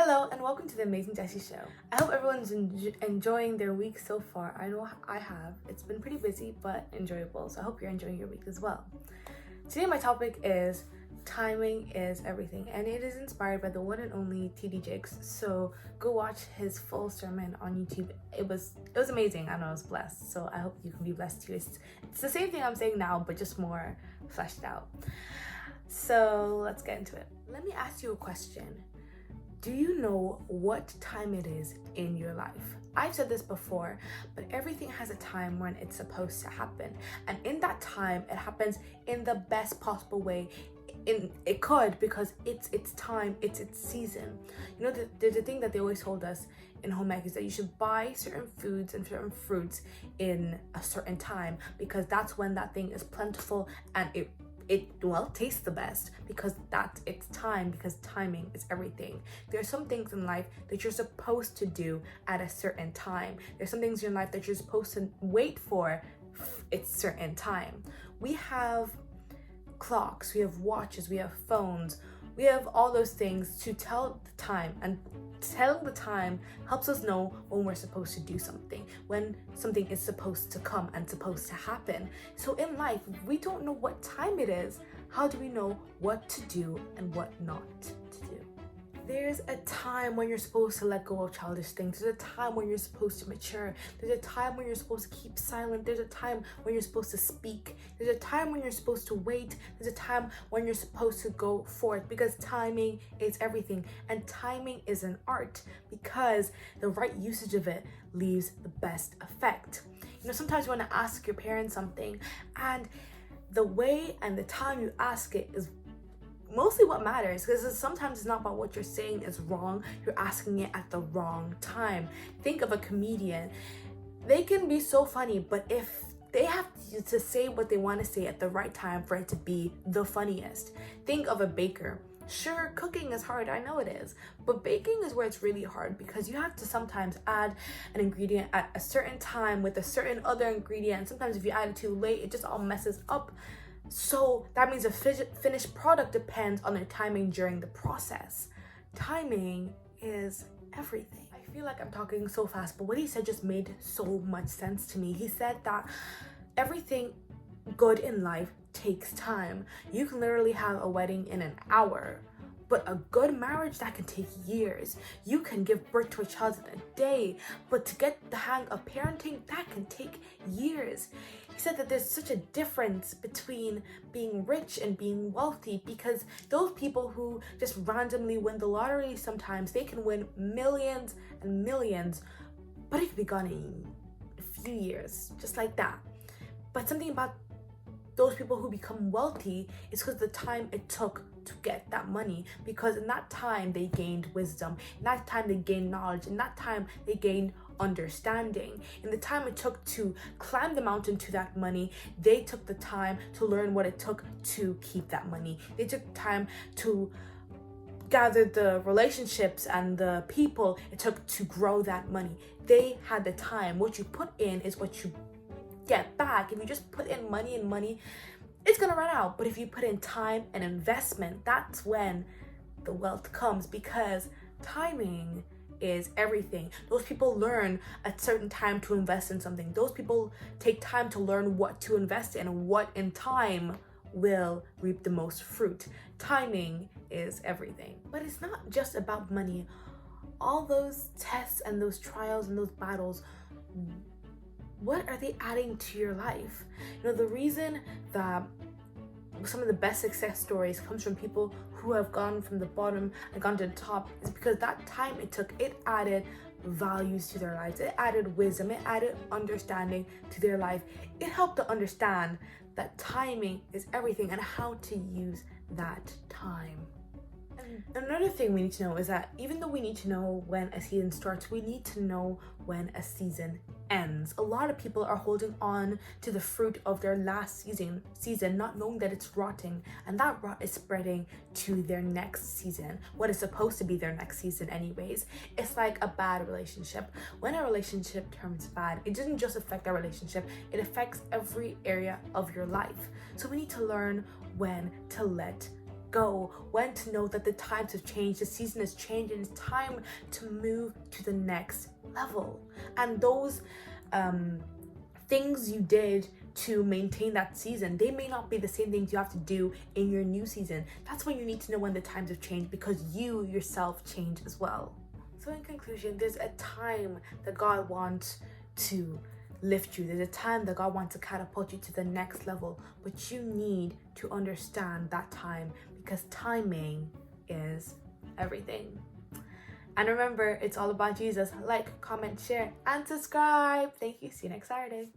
Hello and welcome to the Amazing Jessy Show. I hope everyone's enjoying their week so far. I know I have. It's been pretty busy but enjoyable, so I hope you're enjoying your week as well. Today my topic is timing is everything, and it is inspired by the one and only TD Jakes. So go watch his full sermon on YouTube. It was amazing. I know I was blessed, so I hope you can be blessed too. It's the same thing I'm saying now, but just more fleshed out. So let's get into it. Let me ask you a question. Do you know what time it is in your life? I've said this before, but everything has a time when it's supposed to happen. And in that time, it happens in the best possible way. It could, because it's time, it's season. You know, there's a thing that they always told us in home ec is that you should buy certain foods and certain fruits in a certain time, because that's when that thing is plentiful and it tastes the best, because that's its time, because timing is everything. There are some things in life that you're supposed to do at a certain time. There's some things in life that you're supposed to wait for its certain time. We have clocks, we have watches, we have phones, we have all those things to tell the time, and telling the time helps us know when we're supposed to do something, when something is supposed to come and supposed to happen. So in life, we don't know what time it is. How do we know what to do and what not to do? There's a time when you're supposed to let go of childish things. There's a time when you're supposed to mature. There's a time when you're supposed to keep silent. There's a time when you're supposed to speak. There's a time when you're supposed to wait. There's a time when you're supposed to go forth, because timing is everything. And timing is an art, because the right usage of it leaves the best effect. You know, sometimes you want to ask your parents something, and the way and the time you ask it is mostly what matters, because sometimes it's not about what you're saying is wrong. You're asking it at the wrong time. Think of a comedian. They can be so funny, but if they have to say what they want to say at the right time for it to be the funniest. Think of a baker. Sure, cooking is hard, I know it is, but baking is where it's really hard, because you have to sometimes add an ingredient at a certain time with a certain other ingredient, and sometimes if you add it too late, it just all messes up. So that means the finished product depends on their timing during the process. Timing is everything. I feel like I'm talking so fast, but what he said just made so much sense to me. He said that everything good in life takes time. You can literally have a wedding in an hour, but a good marriage, that can take years. You can give birth to a child in a day, but to get the hang of parenting, that can take years. He said that there's such a difference between being rich and being wealthy, because those people who just randomly win the lottery, sometimes they can win millions and millions, but it could be gone in a few years, just like that. But something about those people who become wealthy is because the time it took to get that money, because in that time they gained wisdom, in that time they gained knowledge, in that time they gained understanding. In the time it took to climb the mountain to that money, they took the time to learn what it took to keep that money. They took time to gather the relationships and the people it took to grow that money. They had the time. What you put in is what you get back. If you just put in money, it's gonna run out. But if you put in time and investment, that's when the wealth comes, because timing is everything. Those people learn at certain time to invest in something. Those people take time to learn what to invest in and what in time will reap the most fruit. Timing is everything. But it's not just about money. All those tests and those trials and those battles, what are they adding to your life? You know, the reason that some of the best success stories comes from people who have gone from the bottom and gone to the top is because that time it took, it added values to their lives. It added wisdom, it added understanding to their life. It helped to understand that timing is everything and how to use that time. And another thing we need to know is that even though we need to know when a season starts, we need to know when a season ends. A lot of people are holding on to the fruit of their last season, not knowing that it's rotting, and that rot is spreading to their next season, what is supposed to be their next season anyways. It's like a bad relationship. When a relationship turns bad, it doesn't just affect that relationship, it affects every area of your life. So we need to learn when to let go, when to know that the times have changed, the season has changed, and it's time to move to the next level. And those things you did to maintain that season, they may not be the same things you have to do in your new season. That's when you need to know when the times have changed, because you yourself change as well. So in conclusion, there's a time that God wants to lift you. There's a time that God wants to catapult you to the next level, but you need to understand that time, because timing is everything. And remember, it's all about Jesus. Like, comment, share, and subscribe. Thank you. See you next Saturday.